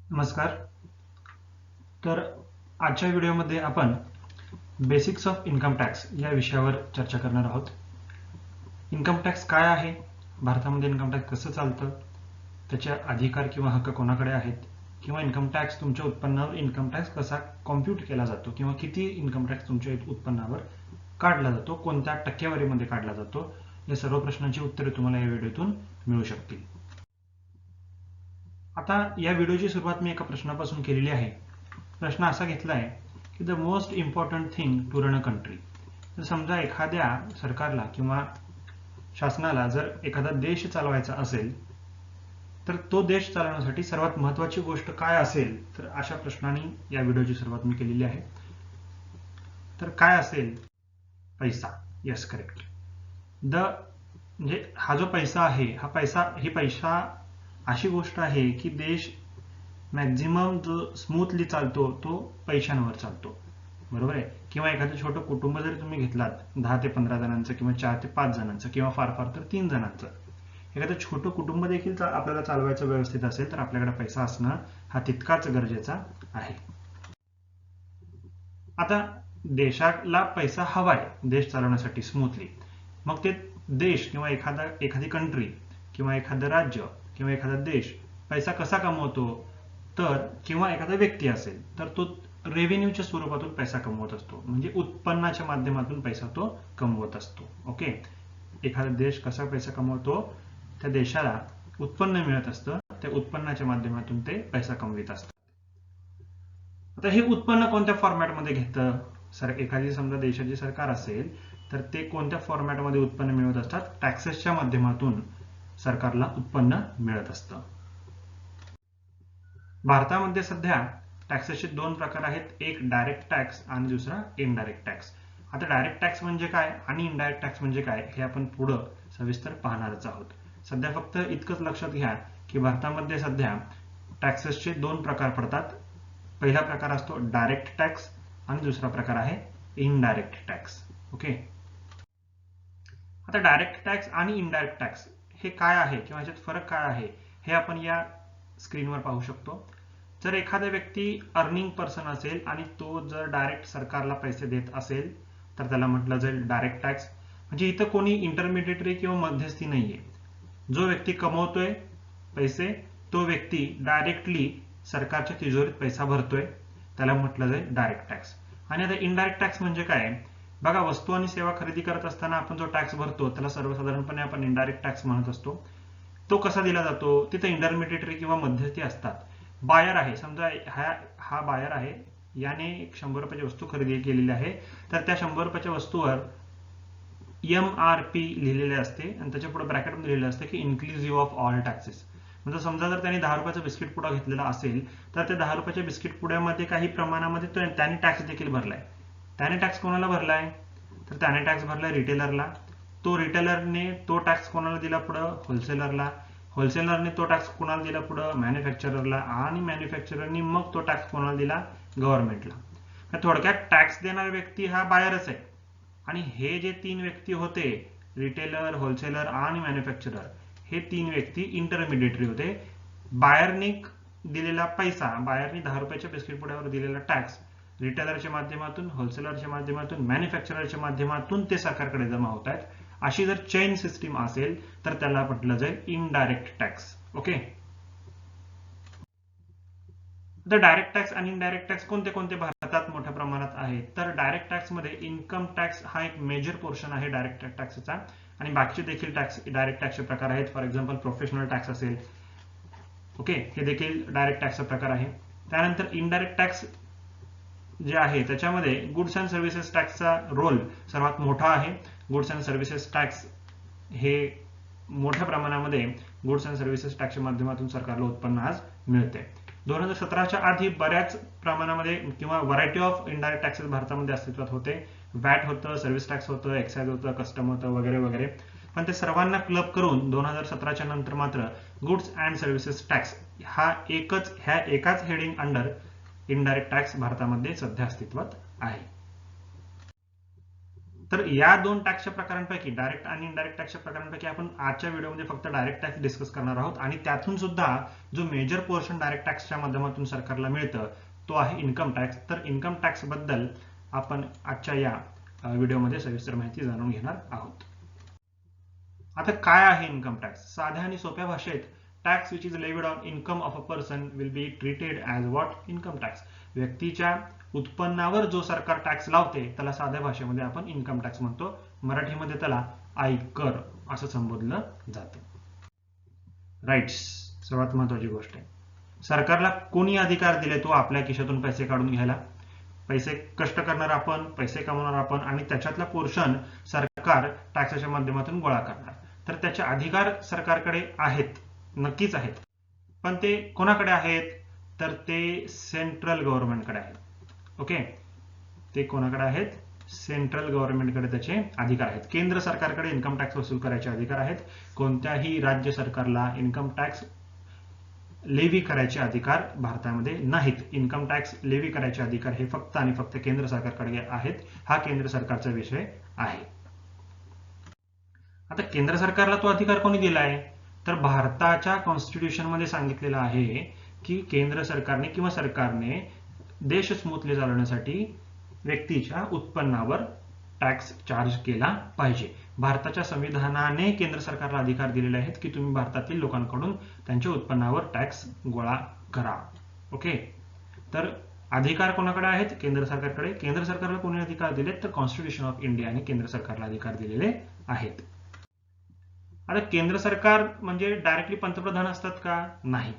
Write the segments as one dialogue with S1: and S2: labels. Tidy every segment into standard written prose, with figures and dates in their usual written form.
S1: नमस्कार. तर आजच्या व्हिडिओमध्ये आपण बेसिक्स ऑफ इन्कम टॅक्स या विषयावर चर्चा करणार आहोत. इन्कम टॅक्स काय आहे, भारतामध्ये इन्कम टॅक्स कसं चालतं, त्याचे अधिकार किंवा हक्क कोणाकडे आहेत, किंवा इन्कम टॅक्स तुमच्या उत्पन्नावर इन्कम टॅक्स कसा कॉम्प्यूट केला जातो किंवा किती इन्कम टॅक्स तुमच्या उत्पन्नावर काढला जातो, कोणत्या टक्केवारीमध्ये काढला जातो, या सर्व प्रश्नांची उत्तरे तुम्हाला या व्हिडिओतून मिळू शकतील. आता या व्हिडिओची सुरुवात मी एका प्रश्नापासून केलेली आहे. प्रश्न असा घेतला आहे की the most important thing to run a country. तर समजा एखाद्या सरकारला किंवा शासनाला जर एखादा देश चालवायचा असेल तर तो देश चालवण्यासाठी सर्वात महत्वाची गोष्ट काय असेल, तर अशा प्रश्नाने या व्हिडिओची सुरुवात मी केलेली आहे. तर काय असेल? पैसा. Yes, correct. म्हणजे हा जो पैसा आहे, ही पैसा अशी गोष्ट आहे की देश मॅक्झिमम जो स्मूथली चालतो तो पैशांवर चालतो, बरोबर आहे. किंवा एखादं छोटं कुटुंब जरी तुम्ही घेतलात 10 ते 15 जणांचं किंवा 4 ते 5 जणांचं किंवा फार फार तर 3 जणांचं, एखादं छोटं कुटुंब देखील आपल्याला चालवायचं व्यवस्थित असेल तर आपल्याकडे पैसा असणं हा तितकाच गरजेचा आहे. आता देशाला पैसा हवाय देश चालवण्यासाठी स्मूथली. मग ते देश किंवा एखादी कंट्री किंवा एखादं राज्य किंवा एखादा देश पैसा कसा कमवतो, तर किंवा एखादा व्यक्ती असेल तर तो रेव्हेन्यूच्या स्वरूपातून पैसा कमवत असतो, म्हणजे उत्पन्नाच्या माध्यमातून पैसा तो कमवत असतो. ओके. एखादा देश कसा पैसा कमवतो, त्या देशाला उत्पन्न मिळत असतं, त्या उत्पन्नाच्या माध्यमातून ते पैसा कमवित असतात. आता हे उत्पन्न कोणत्या फॉर्मॅटमध्ये घेतं? एखादी समजा देशाची सरकार असेल तर ते कोणत्या फॉर्मॅटमध्ये उत्पन्न मिळवत असतात? टॅक्सेसच्या माध्यमातून सरकारला उत्पन्न मिळत असतं. भारतामध्ये सध्या टॅक्सेसचे 2 प्रकार आहेत, एक डायरेक्ट टॅक्स आणि दुसरा इनडायरेक्ट टॅक्स. आता डायरेक्ट टॅक्स म्हणजे काय आणि इनडायरेक्ट टॅक्स म्हणजे काय हे आपण पुढं सविस्तर पाहणारच आहोत. सध्या फक्त इतकंच लक्षात घ्या की भारतामध्ये सध्या टॅक्सेसचे 2 प्रकार पडतात. पहिला प्रकार असतो डायरेक्ट टॅक्स आणि दुसरा प्रकार आहे इनडायरेक्ट टॅक्स. ओके. आता डायरेक्ट टॅक्स आणि इनडायरेक्ट टॅक्स हे काय आहे किंवा ह्याच्यात फरक काय आहे हे आपण या स्क्रीनवर पाहू शकतो. जर एखादा व्यक्ती अर्निंग पर्सन असेल आणि तो जर डायरेक्ट सरकारला पैसे देत असेल तर त्याला म्हटलं जाईल डायरेक्ट टॅक्स. म्हणजे इथं कोणी इंटरमिडिएटरी किंवा मध्यस्थी नाहीये. जो व्यक्ती कमवतोय पैसे तो व्यक्ती डायरेक्टली सरकारच्या तिजोरीत पैसा भरतोय, त्याला म्हटलं जाईल डायरेक्ट टॅक्स. आणि आता इनडायरेक्ट टॅक्स म्हणजे काय? बघा, वस्तू आणि सेवा खरेदी करत असताना आपण जो टॅक्स भरतो त्याला सर्वसाधारणपणे आपण इनडायरेक्ट टॅक्स म्हणत असतो. तो कसा दिला जातो? तिथे इंटरमिडिएटरी किंवा मध्यस्थी असतात. बायर आहे, समजा हा बायर आहे, याने 100 रुपयाची वस्तू खरेदी केलेली आहे, तर त्या 100 रुपयाच्या वस्तूवर MRP लिहिलेले असते आणि त्याच्या पुढे ब्रॅकेटमध्ये लिहिलेलं असतं की इन्क्लुझिव्ह ऑफ ऑल टॅक्सेस. म्हणजे समजा जर त्याने 10 रुपयाचा बिस्किट पुडा घेतलेला असेल तर त्या 10 रुपयाच्या बिस्किट पुड्यामध्ये काही प्रमाणामध्ये त्याने टॅक्स देखील भरलाय. त्याने टॅक्स कोणाला भरलाय? तर त्याने टॅक्स भरलाय रिटेलरला. तो रिटेलरने तो टॅक्स कोणाला दिला पुढं? होलसेलरला. होलसेलरने तो टॅक्स कोणाला दिला पुढं? मॅन्युफॅक्चररला. आणि मॅन्युफॅक्चररनी मग तो टॅक्स कोणाला दिला? गव्हर्नमेंटला. थोडक्यात टॅक्स देणारा व्यक्ती हा बायरच आहे. आणि हे जे 3 व्यक्ती होते, रिटेलर, होलसेलर आणि मॅन्युफॅक्चरर, हे 3 व्यक्ती इंटरमिडिएटरी होते. बायरने दिलेला पैसा, बायरने 10 रुपयाच्या बिस्किट पुड्यावर दिलेला टॅक्स रिटेलरच्या माध्यमातून, होलसेलरच्या माध्यमातून, मॅन्युफॅक्चररच्या माध्यमातून ते सरकारकडे जमा होत आहेत. अशी जर चेन सिस्टीम असेल तर त्याला म्हटलं जाईल इनडायरेक्ट टॅक्स. ओके. तर डायरेक्ट टॅक्स आणि इनडायरेक्ट टॅक्स कोणते कोणते भारतात मोठ्या प्रमाणात आहेत? तर डायरेक्ट टॅक्स मध्ये इन्कम टॅक्स हा एक मेजर पोर्शन आहे डायरेक्ट टॅक्सचा, आणि बाकीचे देखील डायरेक्ट टॅक्सचे प्रकार आहेत. फॉर एक्झाम्पल प्रोफेशनल टॅक्स असेल, ओके, हे देखील डायरेक्ट टॅक्सचा प्रकार आहे. त्यानंतर इनडायरेक्ट टॅक्स जे आहे त्याच्यामध्ये गुड्स अँड सर्व्हिसेस टॅक्सचा रोल सर्वात मोठा आहे. गुड्स अँड सर्व्हिसेस टॅक्स हे मोठ्या प्रमाणामध्ये गुड्स अँड सर्व्हिसेस टॅक्सच्या माध्यमातून सरकारला उत्पन्न आज मिळते. 2017च्या आधी बऱ्याच प्रमाणामध्ये किंवा व्हरायटी ऑफ इनडायरेक्ट टॅक्सेस भारतामध्ये अस्तित्वात होते. वॅट होतं, सर्व्हिस टॅक्स होतं, एक्साइज होतं, कस्टम होतं, वगैरे वगैरे. पण ते सर्वांना क्लब करून 2017च्या नंतर मात्र गुड्स अँड सर्व्हिसेस टॅक्स ह्या एकाच हेडिंग अंडर इनडायरेक्ट टॅक्स भारतामध्ये सध्या अस्तित्वात आहे. तर या दोन टॅक्सच्या प्रकारांपैकी, डायरेक्ट आणि इनडायरेक्ट टॅक्सच्या प्रकारांपैकी आपण आजच्या व्हिडिओमध्ये फक्त डायरेक्ट टॅक्स डिस्कस करणार आहोत, आणि त्यातून सुद्धा जो मेजर पोर्शन डायरेक्ट टॅक्सच्या माध्यमातून सरकारला मिळतं तो आहे इन्कम टॅक्स. तर इन्कम टॅक्स बद्दल आपण आजच्या या व्हिडिओमध्ये सविस्तर माहिती जाणून घेणार आहोत. आता काय आहे इन्कम टॅक्स? साध्या आणि सोप्या भाषेत, tax which is लेव्हिड on income of a person will be treated as what? Income tax. व्यक्तीच्या उत्पन्नावर जो सरकार टॅक्स लावते त्याला साध्या भाषेमध्ये आपण इन्कम टॅक्स म्हणतो. मराठीमध्ये त्याला आयकर असं संबोधलं जातं. राईट्स सर्वात महत्वाची गोष्ट आहे. सरकारला कोणी अधिकार दिले तो आपल्या खिशातून पैसे काढून घ्यायला? पैसे कष्ट करणार आपण, पैसे कमवणार आपण, आणि त्याच्यातला पोर्शन सरकार टॅक्सच्या माध्यमातून गोळा करणार. तर त्याचे अधिकार सरकारकडे आहेत, नक्कीच आहेत. पण ते कोणाकडे आहेत? तर ते सेंट्रल गव्हर्नमेंटकडे आहेत. ओके, ते कोणाकडे आहेत? सेंट्रल गव्हर्नमेंटकडे त्याचे अधिकार आहेत. केंद्र सरकारकडे इन्कम टॅक्स वसूल करायचे अधिकार आहेत. कोणत्याही राज्य सरकारला इन्कम टॅक्स लेव्ही करायचे अधिकार भारतामध्ये नाहीत. इन्कम टॅक्स लेव्ही करायचे अधिकार हे फक्त आणि फक्त केंद्र सरकारकडे आहेत. हा केंद्र सरकारचा विषय आहे. आता केंद्र सरकारला तो अधिकार कोणी दिलाय? तर भारताच्या कॉन्स्टिट्यूशन मध्ये सांगितलेलं आहे की केंद्र सरकारने किंवा सरकारने देश स्मूथली चालवण्यासाठी व्यक्तीच्या उत्पन्नावर टॅक्स चार्ज केला पाहिजे. भारताच्या संविधानाने केंद्र सरकारला अधिकार दिलेले आहेत की तुम्ही भारतातील लोकांकडून त्यांच्या उत्पन्नावर टॅक्स गोळा करा. ओके, तर अधिकार कोणाकडे आहेत? केंद्र सरकारकडे. केंद्र सरकारला कोणी अधिकार दिलेत? तर कॉन्स्टिट्यूशन ऑफ इंडियाने केंद्र सरकारला अधिकार दिलेले आहेत. आता केंद्र सरकार म्हणजे डायरेक्टली पंतप्रधान असतात का? नाही.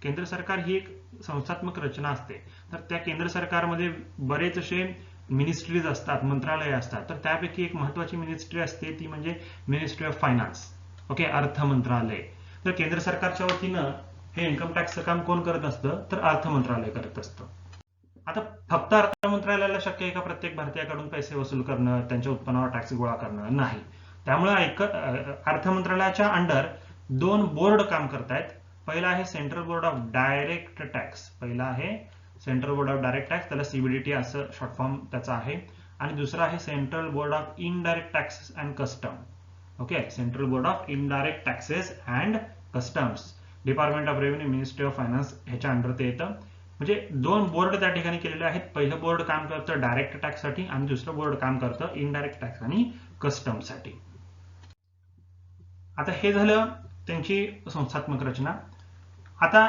S1: केंद्र सरकार ही एक संस्थात्मक रचना असते. तर त्या केंद्र सरकारमध्ये बरेच असे मिनिस्ट्रीज असतात, मंत्रालय असतात. तर त्यापैकी एक महत्वाची मिनिस्ट्री असते ती म्हणजे मिनिस्ट्री ऑफ फायनान्स. ओके, अर्थ मंत्रालय. तर केंद्र सरकारच्या वतीनं हे इन्कम टॅक्सचं काम कोण करत असतं? तर अर्थ मंत्रालय करत असतं. आता फक्त अर्थ मंत्रालयाला शक्य आहे का प्रत्येक भारतीयाकडून पैसे वसूल करणं, त्यांच्या उत्पन्नावर टॅक्स गोळा करणं? नाही. त्यामुळे अर्थ मंत्रालयाच्या अंडर दोन बोर्ड काम करतायत. पहिला आहे central board of direct tax. पहिला आहे central board of direct tax, त्याला सीबीडीटी असं शॉर्ट फॉर्म त्याचा आहे. आणि दुसरा आहे central board of indirect taxes and custom. Okay, central board of indirect taxes and customs, department of revenue, ministry of finance ह्याच्या अंडर ते येतं. म्हणजे दोन बोर्ड त्या ठिकाणी केलेले आहेत. पहिलं बोर्ड काम करतं डायरेक्ट टॅक्स साठी आणि दुसरं बोर्ड काम करतं इनडायरेक्ट टॅक्स आणि कस्टम साठी. आता हे झालं त्यांची संस्थात्मक रचना. आता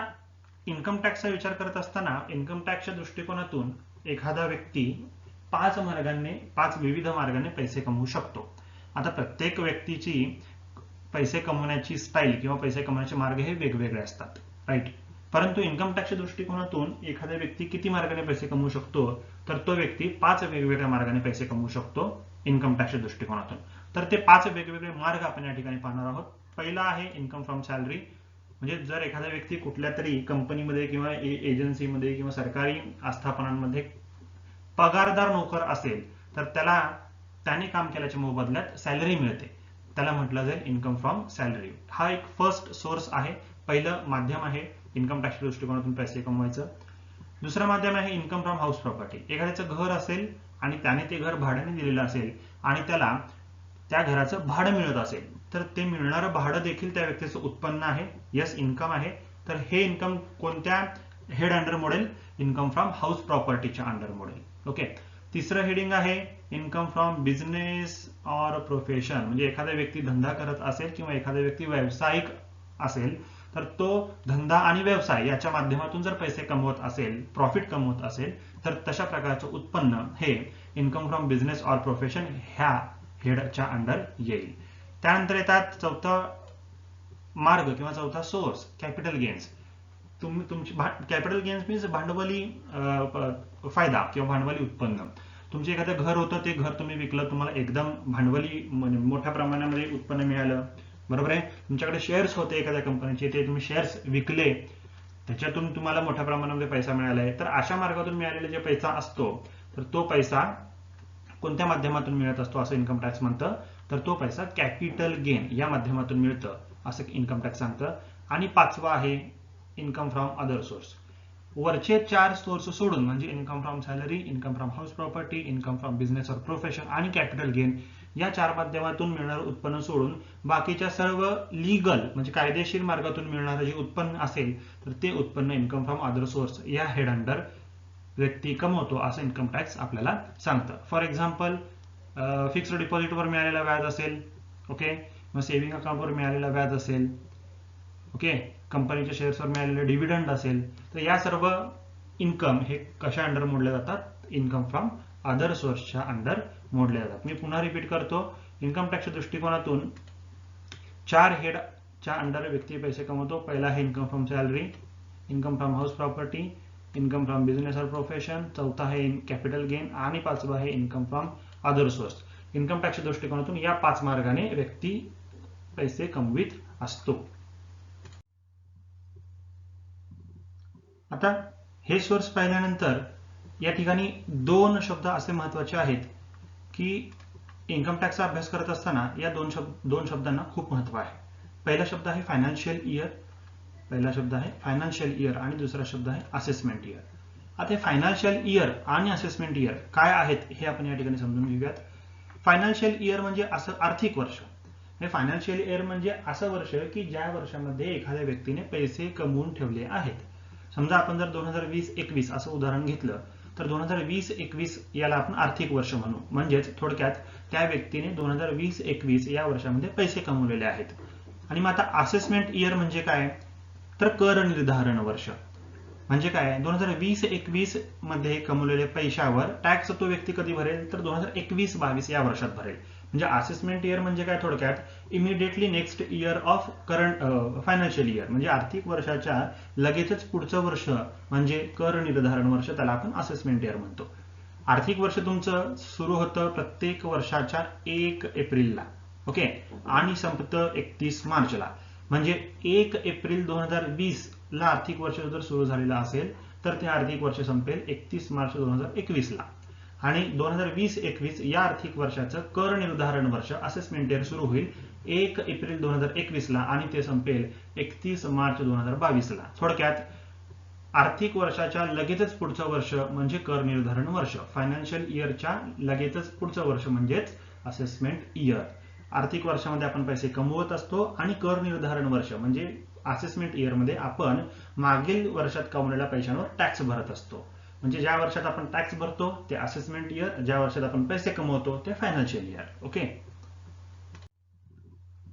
S1: इन्कम टॅक्सचा विचार करत असताना इन्कम टॅक्सच्या दृष्टिकोनातून एखादा व्यक्ती पाच विविध मार्गाने पैसे कमवू शकतो. आता प्रत्येक व्यक्तीची पैसे कमवण्याची स्टाईल किंवा पैसे कमवण्याचे मार्ग हे वेगवेगळे असतात, राईट. परंतु इन्कम टॅक्सच्या दृष्टिकोनातून एखादा व्यक्ती किती मार्गाने पैसे कमवू शकतो? तर तो व्यक्ती 5 वेगवेगळ्या मार्गाने पैसे कमवू शकतो इन्कम टॅक्सच्या दृष्टिकोनातून. तर ते 5 वेगवेगळे मार्ग आपण या ठिकाणी पाहणार आहोत. पहिला आहे इन्कम फ्रॉम सॅलरी. म्हणजे जर एखादा व्यक्ती कुठल्या तरी कंपनीमध्ये किंवा एजन्सीमध्ये किंवा सरकारी आस्थापनांमध्ये पगारदार नोकर असेल तर त्याने काम केल्याच्या मोबदल्यात सॅलरी मिळते. त्याला म्हटलं जाईल इन्कम फ्रॉम सॅलरी. हा एक फर्स्ट सोर्स आहे, पहिलं माध्यम आहे इन्कम टॅक्सच्या दृष्टिकोनातून पैसे कमवायचं. दुसरं माध्यम आहे इन्कम फ्रॉम हाऊस प्रॉपर्टी. एखाद्याचं घर असेल आणि त्याने ते घर भाड्याने दिलेलं असेल आणि त्याला त्या घराचं भाडं मिळत असेल तर ते मिळणारं भाडं देखील त्या व्यक्तीचं उत्पन्न आहे. यस, इन्कम आहे. तर हे इन्कम कोणत्या head under model? Income from house प्रॉपर्टीच्या अंडर मॉडेल. ओके. तिसरं हेडिंग आहे income from business or profession. म्हणजे एखादा व्यक्ती धंदा करत असेल किंवा एखादा व्यक्ती व्यावसायिक असेल तर तो धंदा आणि व्यवसाय याच्या माध्यमातून जर पैसे कमवत असेल, प्रॉफिट कमवत असेल तर तशा प्रकारचं उत्पन्न हे income from business or profession ह्या हेडच्या अंडर येईल. त्यानंतर येतात चौथा मार्ग किंवा चौथा सोर्स कॅपिटल गेन्स. तुमची कॅपिटल गेन्स मीन्स भांडवली फायदा किंवा भांडवली उत्पन्न. तुमचे एखादं घर होतं, ते घर तुम्ही विकलं, तुम्हाला एकदम भांडवली मोठ्या प्रमाणामध्ये उत्पन्न मिळालं, बरोबर आहे. तुमच्याकडे शेअर्स होते एखाद्या कंपनीचे, ते तुम्ही शेअर्स विकले, त्याच्यातून तुम्हाला मोठ्या प्रमाणामध्ये पैसा मिळालाय. तर अशा मार्गातून मिळालेला जे पैसा असतो तर तो पैसा कोणत्या माध्यमातून मिळत असतो असं इन्कम टॅक्स म्हणतं? तर तो पैसा कॅपिटल गेन या माध्यमातून मिळतं असं इन्कम टॅक्स सांगतं. आणि पाचवा आहे इन्कम फ्रॉम अदर सोर्स. वरचे 4 सोर्स सोडून म्हणजे income from salary, income from house property, income from business और प्रोफेशन आणि कॅपिटल गेन या 4 माध्यमातून मिळणारं उत्पन्न सोडून बाकीच्या सर्व लीगल म्हणजे कायदेशीर मार्गातून मिळणारं जे उत्पन्न असेल तर ते उत्पन्न इन्कम फ्रॉम अदर सोर्स या हेड अंडर व्यक्ती कमवतो असं इन्कम टॅक्स आपल्याला सांगतं. फॉर एक्झाम्पल फिक्स्ड डिपॉझिटवर मिळालेला व्याज असेल, ओके, मग सेव्हिंग अकाउंटवर मिळालेला व्याज असेल, ओके, कंपनीच्या शेअर्सवर मिळालेलं डिव्हिडंड असेल, तर या सर्व इन्कम हे कशा अंडर मोडले जातात? इन्कम फ्रॉम अदर सोर्सच्या अंडर मोडले जातात. मी पुन्हा रिपीट करतो, इन्कम टॅक्सच्या दृष्टिकोनातून 4 हेडच्या अंडर व्यक्ती पैसे कमवतो. पहिला आहे income from salary, income from house property, income from business और प्रोफेशन, चौथा आहे कॅपिटल गेन आणि पाचवा आहे income from other source. Income टॅक्सच्या दृष्टिकोनातून या 5 मार्गाने व्यक्ती पैसे कमवित असतो. आता हे सोर्स पाहिल्यानंतर या ठिकाणी 2 शब्द असे महत्वाचे आहेत की इन्कम टॅक्सचा अभ्यास करत असताना या दोन शब्दांना खूप महत्व आहे. पहिला शब्द आहे फायनान्शियल इयर, आणि दुसरा शब्द आहे असेसमेंट इयर. आता हे फायनान्शियल इयर आणि असेसमेंट इयर काय आहेत हे आपण या ठिकाणी समजून घेऊयात. फायनान्शियल इयर म्हणजे असं आर्थिक वर्ष. हे फायनान्शियल इयर म्हणजे असं वर्ष की ज्या वर्षामध्ये एखाद्या व्यक्तीने पैसे कमवून ठेवले आहेत. समजा आपण जर 2020-21 असं उदाहरण घेतलं तर 2020-21 याला आपण आर्थिक वर्ष म्हणू. म्हणजेच थोडक्यात त्या व्यक्तीने 2020-21 या वर्षामध्ये पैसे कमवलेले आहेत. आणि मग आता असेसमेंट इयर म्हणजे काय? तर कर निर्धारण वर्ष. म्हणजे काय? 2020-21 मध्ये कमवलेल्या पैशावर टॅक्स तो व्यक्ती कधी भरेल? तर 2021-22 या वर्षात भरेल. म्हणजे असेसमेंट इयर म्हणजे काय? थोडक्यात immediately next year of current financial year, म्हणजे आर्थिक वर्षाच्या लगेचच पुढचं वर्ष म्हणजे कर निर्धारण वर्ष, त्याला आपण असेसमेंट इयर म्हणतो. आर्थिक वर्ष तुमचं सुरू होतं प्रत्येक वर्षाच्या 1 एप्रिलला, ओके, आणि संपतं 31 मार्चला. म्हणजे 1 एप्रिल 2020 ला आर्थिक वर्ष जर सुरू झालेलं असेल तर ते आर्थिक वर्ष संपेल 31 मार्च 2021 ला. आणि 2020-21 या आर्थिक वर्षाचं कर निर्धारण वर्ष असेसमेंट इयर सुरू होईल 1 एप्रिल 2021 ला आणि ते संपेल 31 मार्च 2022 ला. थोडक्यात आर्थिक वर्षाच्या लगेचच पुढचं वर्ष म्हणजे कर निर्धारण वर्ष, फायनान्शियल इयरच्या लगेचच पुढचं वर्ष म्हणजेच असेसमेंट इयर. आर्थिक वर्षामध्ये आपण पैसे कमवत असतो आणि कर निर्धारण वर्ष म्हणजे असेसमेंट इयर मध्ये आपण मागील वर्षात कमवलेल्या पैशांवर टॅक्स भरत असतो. म्हणजे ज्या वर्षात आपण टॅक्स भरतो ते असेसमेंट इयर, ज्या वर्षात आपण पैसे कमवतो ते फायनान्शियल इयर. ओके,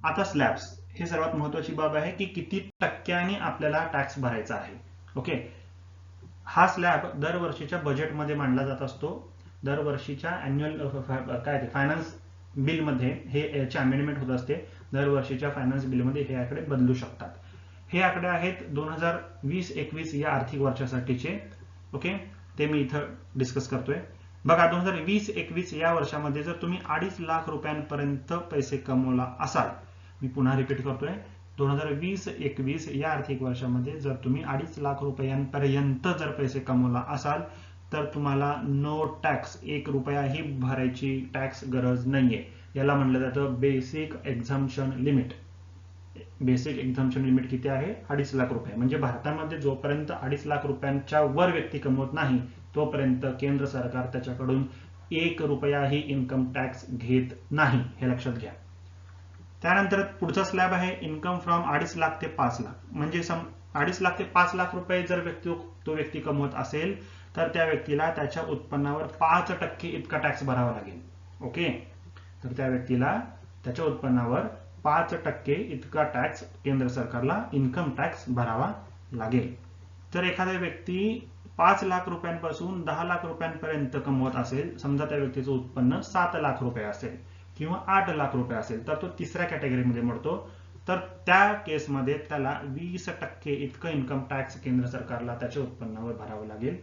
S1: आता स्लॅब्स हे सर्वात महत्वाची बाब आहे की किती टक्क्यांनी आपल्याला टॅक्स भरायचा आहे. ओके, हा स्लॅब दरवर्षीच्या बजेटमध्ये मांडला जात असतो. दरवर्षीच्या अॅन्युअल काय ते फायनान्स बिलमध्ये हे याची अमेंडमेंट होत असते. दरवर्षीच्या फायनान्स बिलमध्ये हे आकडे बदलू शकतात. हे आकडे आहेत 2020-21 या आर्थिक वर्षासाठीचे. ओके, ते मी इथं डिस्कस करतोय. बघा, 2020-21 या वर्षामध्ये जर तुम्ही 2.5 लाख रुपयांपर्यंत पैसे कमवला असाल, मी पुन्हा रिपीट करतोय, 2020-21 या आर्थिक वर्षामध्ये जर तुम्ही 2.5 लाख रुपयांपर्यंत जर पैसे कमवला असाल तर तुम्हाला नो टॅक्स, 1 रुपयाही भरायची टॅक्स गरज नाहीये. याला म्हटलं जातं बेसिक एक्झम्पशन लिमिट. बेसिक एक्झम्पशन लिमिट किती आहे? 2.5 लाख रुपये. म्हणजे भारतामध्ये जोपर्यंत 2.5 लाख रुपयांच्या वर व्यक्ती कमवत नाही तोपर्यंत केंद्र सरकार त्याच्याकडून 1 रुपयाही इन्कम टॅक्स घेत नाही, हे लक्षात घ्या. त्यानंतर पुढचा स्लॅब आहे इन्कम फ्रॉम 2.5 लाख ते 5 लाख. म्हणजे 2.5 लाख ते 5 लाख रुपये जर तो व्यक्ती कमवत असेल तर त्या व्यक्तीला त्याच्या उत्पन्नावर 5% इतका टॅक्स भरावा लागेल. ओके, तर त्या व्यक्तीला त्याच्या उत्पन्नावर 5% इतका टॅक्स केंद्र सरकारला इन्कम टॅक्स भरावा लागेल. तर एखादा व्यक्ती 5 लाख रुपयांपासून 10 लाख रुपयांपर्यंत कमवत असेल, समजा त्या व्यक्तीचं उत्पन्न 7 लाख रुपये असेल किंवा 8 लाख रुपये असेल तर तो तिसऱ्या कॅटेगरीमध्ये मोडतो. तर त्या केसमध्ये त्याला 20% इतकं इन्कम टॅक्स केंद्र सरकारला त्याच्या उत्पन्नावर भरावं लागेल.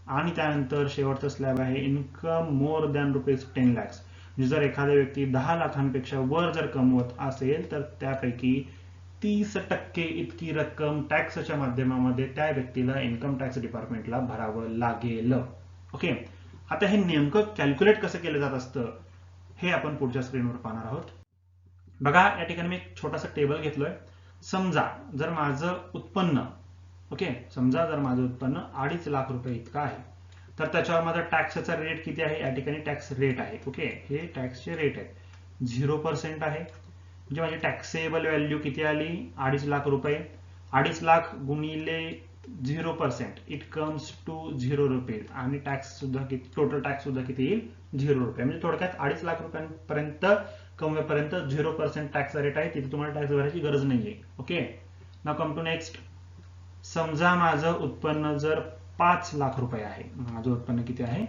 S1: आणि त्यानंतर शेवटचा स्लॅब आहे इन्कम मोर दॅन ₹10 lakhs. म्हणजे जर एखादा व्यक्ती 10 लाखांपेक्षा वर जर कमवत असेल तर त्यापैकी 30% इतकी रक्कम टॅक्सच्या माध्यमामध्ये त्या व्यक्तीला इन्कम टॅक्स डिपार्टमेंटला भरावं लागेल. ओके, आता हे नेमकं कॅल्क्युलेट कसं केलं जात असतं हे आपण पुढच्या स्क्रीनवर पाहणार आहोत. बघा, या ठिकाणी मी एक छोटासा टेबल घेतलोय. समजा जर माझं उत्पन्न ओके, समजा जर माझं उत्पन्न 2.5 लाख रुपये इतका आहे, तर त्याच्यावर माझा टॅक्सचा रेट किती आहे? या ठिकाणी टॅक्स रेट आहे. ओके, हे टॅक्सचे रेट आहेत, 0% आहे. म्हणजे माझी टॅक्सेबल व्हॅल्यू किती आली? 2.5 लाख रुपये. 2.5 लाख गुणिले 0%, इट कम्स टू 0 रुपीज. आणि टॅक्स सुद्धा किती, टोटल टॅक्स सुद्धा किती येईल? 0 रुपये. म्हणजे थोडक्यात 2.5 लाख रुपयांपर्यंत कमवेपर्यंत 0% टॅक्सचा रेट आहे, तिथे तुम्हाला टॅक्स भरायची गरज नाहीये. Okay, now come to next. समजा माझं उत्पन्न जर 5 लाख रुपये आहे, माझं उत्पन्न किती आहे?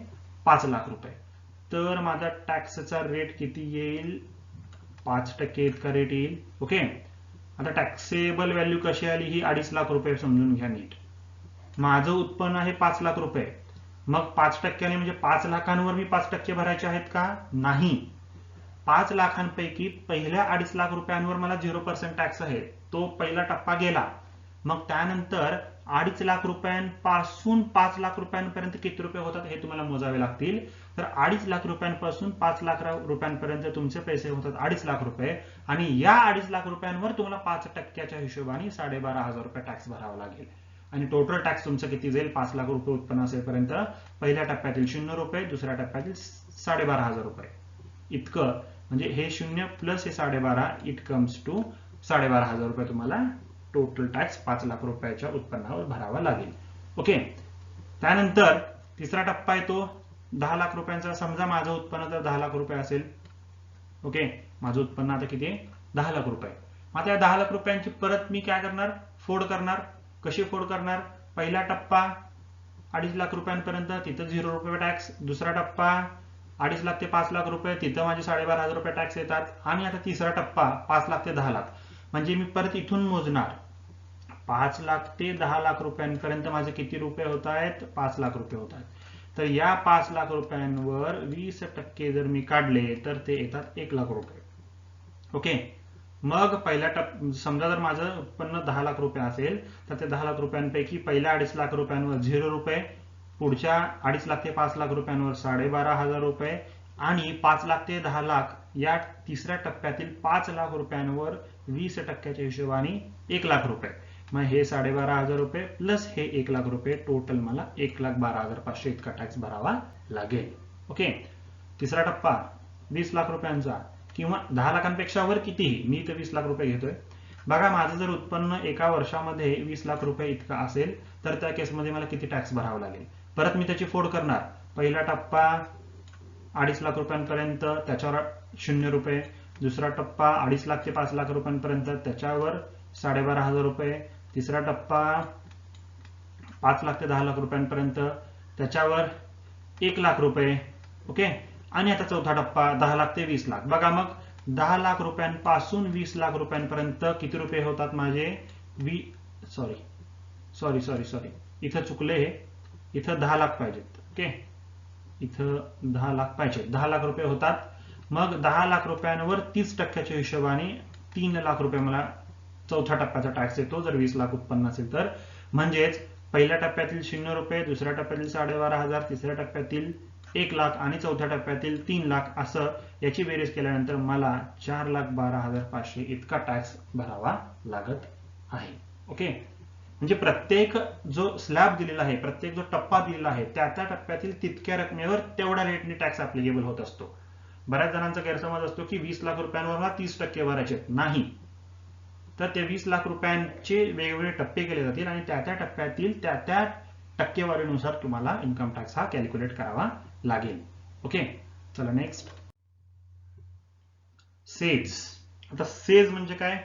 S1: 5 लाख रुपये. तर माझा टॅक्सचा रेट किती येईल? 5% इतका रेट येईल. ओके, आता टॅक्सेबल व्हॅल्यू कशी आली? ही 2.5 लाख रुपये समजून घ्या नीट. माझं उत्पन्न आहे 5 लाख रुपये, मग 5%ने म्हणजे 5 लाखांवर मी 5% भरायचे आहेत का? नाही. 5 लाखांपैकी पहिल्या 2.5 लाख रुपयांवर मला 0% टॅक्स आहे, तो पहिला टप्पा गेला. मग त्यानंतर 2.5 लाख रुपयांपासून 5 लाख रुपयांपर्यंत किती रुपये होतात हे तुम्हाला मोजावे लागतील. तर 2.5 लाख रुपयांपासून 5 लाख रुपयांपर्यंत तुमचे पैसे होतात 2.5 लाख रुपये, आणि या 2.5 लाख रुपयांवर तुम्हाला 5%च्या हिशोबाने 12,500 रुपये टॅक्स भरावा लागेल. आणि टोटल टॅक्स तुमचं किती जाईल? 5 लाख रुपये उत्पन्न असेपर्यंत पहिल्या टप्प्यातील 0 रुपये, दुसऱ्या टप्प्यातील 12,500 रुपये इतकं. म्हणजे हे 0 प्लस हे 12,500, इट कम्स टू 12,500 रुपये तुम्हाला टोटल टॅक्स 5 लाख रुपयाच्या उत्पन्नावर भरावा लागेल. ओके, त्यानंतर तिसरा टप्पा येतो 10 लाख रुपयांचा. समजा माझं उत्पन्न जर 10 लाख रुपये असेल. ओके, माझं उत्पन्न आता किती आहे? 10 लाख रुपये. आता या 10 लाख रुपयांची परत मी काय करणार? फोड करणार. कशी फोड करणार? पहिला टप्पा 2.5 लाख रुपयांपर्यंत, तिथं 0 रुपये टॅक्स. दुसरा टप्पा 2.5 लाख ते 5 लाख रुपये, तिथं माझे 12,500 रुपये टॅक्स येतात. आणि आता तिसरा टप्पा 5 लाख ते 10 लाख. म्हणजे मी परत इथून मोजणार. 5 लाख ते 10 लाख रुपयांपर्यंत माझे किती रुपये होत आहेत? 5 लाख रुपये होत आहेत. तर या 5 लाख रुपयांवर 20% जर मी काढले तर ते येतात 1 लाख रुपये. ओके, मग पहिल्या समजा जर माझं उत्पन्न 10 लाख रुपये असेल, तर ते 10 लाख रुपयांपैकी पहिल्या 2.5 लाख रुपयांवर 0 रुपये, पुढच्या 2.5 लाख ते 5 लाख रुपयांवर 12,500 रुपये, आणि 5 लाख ते 10 लाख या तिसऱ्या टप्प्यातील 5 लाख रुपयांवर 20%च्या हिशोबाने 1 लाख रुपये. मग हे 12,500 रुपये प्लस हे 1 लाख रुपये, टोटल मला 1,12,500 इतका टॅक्स भरावा लागेल. ओके, तिसरा टप्पा 20 लाख रुपयांचा किंवा 10 लाखांपेक्षा वर कितीही, मी इथे 20 लाख रुपये घेतोय. बघा, माझं जर उत्पन्न एका वर्षामध्ये 20 लाख रुपये इतका असेल, तर त्या केसमध्ये मला किती टॅक्स भरावा लागेल? परत मी त्याची फोड करणार. पहिला टप्पा 2.5 लाख रुपयांपर्यंत, त्याच्यावर 0 रुपये. दुसरा टप्पा 2.5 लाख ते 5 लाख रुपयांपर्यंत, त्याच्यावर 12,500 रुपये. तिसरा टप्पा 5 लाख ते 10 लाख रुपयांपर्यंत, त्याच्यावर 1 लाख रुपये. ओके, आणि आता चौथा टप्पा 10 लाख ते 20 लाख. बघा, मग 10 लाख रुपयांपासून 20 लाख रुपयांपर्यंत किती रुपये होतात माझे? सॉरी, इथं चुकले, इथं 10 लाख पाहिजेत. ओके, इथं 10 लाख पाहिजे. 10 लाख रुपये होतात. मग 10 लाख रुपयांवर 30%च्या हिशोबाने 3 लाख रुपये मला चौथ्या टप्प्याचा टॅक्स येतो, जर 20 लाख उत्पन्न असेल तर. म्हणजेच पहिल्या टप्प्यातील 0 रुपये, दुसऱ्या टप्प्यातील 12,500, तिसऱ्या टप्प्यातील 1 लाख आणि चौथ्या टप्प्यातील 3 लाख, असं याची बेरीज केल्यानंतर मला 4,12,500 इतका टॅक्स भरावा लागत आहे. ओके, म्हणजे प्रत्येक जो स्लॅब दिलेला आहे, प्रत्येक जो टप्पा दिलेला आहे, त्या टप्प्यातील तितक्या रकमेवर तेवढ्या रेटने टॅक्स अप्लिकेबल होत असतो. बऱ्याच जणांचा गैरसमज असतो की 20 लाख रुपयांवर मला 30% भरायचे. नाही, तर ते 20 लाख रुपयांचे वेगवेगळे टप्पे केले जातील आणि त्या टप्प्यातील त्या टक्केवारीनुसार तुम्हाला इन्कम टॅक्स हा कॅल्क्युलेट करावा लागेल. ओके, चला नेक्स्ट. सेज. आता सेज म्हणजे काय?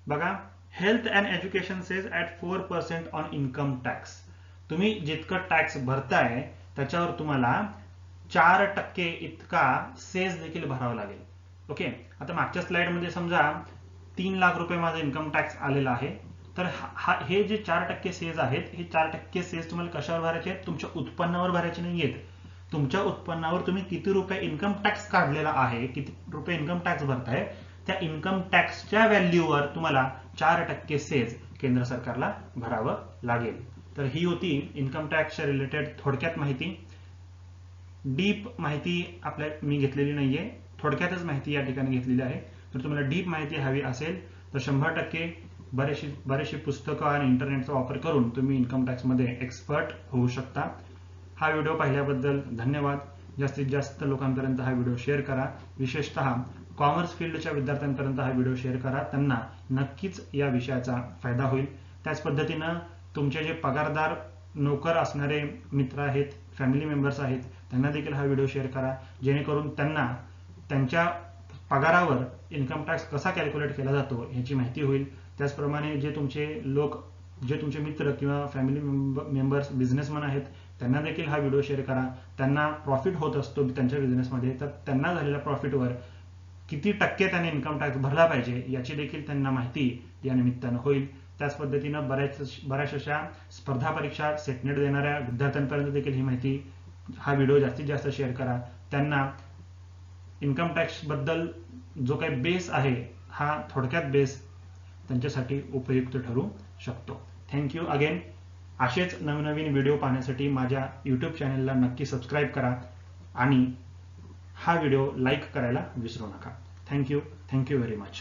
S1: बघा, health and education says at 4% on income tax. तुम्ही जितकं टॅक्स भरताय त्याच्यावर तुम्हाला 4% इतका सेज देखील भरावा लागेल. ओके, आता मागच्या स्लाइडमध्ये समजा 3 लाख रुपये माझा इन्कम टॅक्स आलेला आहे, तर हे जे 4% सेज आहेत, हे 4% सेज तुम्हाला कशावर भरायचे आहेत? तुमच्या उत्पन्नावर भरायचे नाहीयेत. तुमच्या उत्पन्नावर तुम्ही किती रुपये इन्कम टॅक्स काढलेला आहे, किती रुपये इन्कम टॅक्स भरताय, त्या इन्कम टॅक्सच्या व्हॅल्यूवर तुम्हाला 4% सेज केंद्र सरकारला भरावं लागेल. तर ही होती इन्कम टॅक्सच्या रिलेटेड थोडक्यात माहिती. डीप माहिती मी घेतलेली नाहीये, थोडक्यातच माहिती या ठिकाणी घेतलेली आहे. तर तुम्हाला डीप माहिती हवी असेल तर 100% बरेचशी पुस्तकं आणि इंटरनेटचा वापर करून तुम्ही इन्कम टॅक्समध्ये एक्सपर्ट होऊ शकता. हा व्हिडिओ पाहिल्याबद्दल धन्यवाद. जास्तीत जास्त लोकांपर्यंत हा व्हिडिओ शेअर करा. विशेषतः कॉमर्स फील्डच्या विद्यार्थ्यांपर्यंत हा व्हिडिओ शेअर करा. त्यांना नक्कीच या विषयाचा फायदा होईल. त्याच पद्धतीनं तुमचे जे पगारदार नोकर असणारे मित्र आहेत, फॅमिली मेंबर्स आहेत, त्यांना देखील हा व्हिडिओ शेअर करा, जेणेकरून त्यांना त्यांच्या पगारावर इन्कम टॅक्स कसा कॅल्क्युलेट केला जातो याची माहिती होईल. त्याचप्रमाणे जे तुमचे मित्र किंवा फॅमिली मेंबर्स बिझनेसमॅन आहेत, त्यांना देखील हा व्हिडिओ शेअर करा. त्यांना प्रॉफिट होत असतो त्यांच्या बिझनेसमध्ये, तर त्यांना झालेल्या प्रॉफिटवर किती टक्के त्याने इन्कम टॅक्स भरला पाहिजे याची देखील त्यांना माहिती या निमित्तानं होईल. त्याच पद्धतीनं बऱ्याच अशा स्पर्धा परीक्षा सेटनेट देणाऱ्या विद्यार्थ्यांपर्यंत देखील ही माहिती, हा व्हिडिओ जास्तीत जास्त शेअर करा. त्यांना इन्कम टॅक्स बद्दल जो काही बेस आहे, हा थोडक्यात बेस त्यांच्यासाठी उपयुक्त ठरू शकतो. Thank you again. असेच नवनवीन व्हिडिओ पाहण्यासाठी माझ्या YouTube चॅनलला नक्की सबस्क्राईब करा आणि हा व्हिडिओ लाईक करायला विसरू नका. Thank you very much.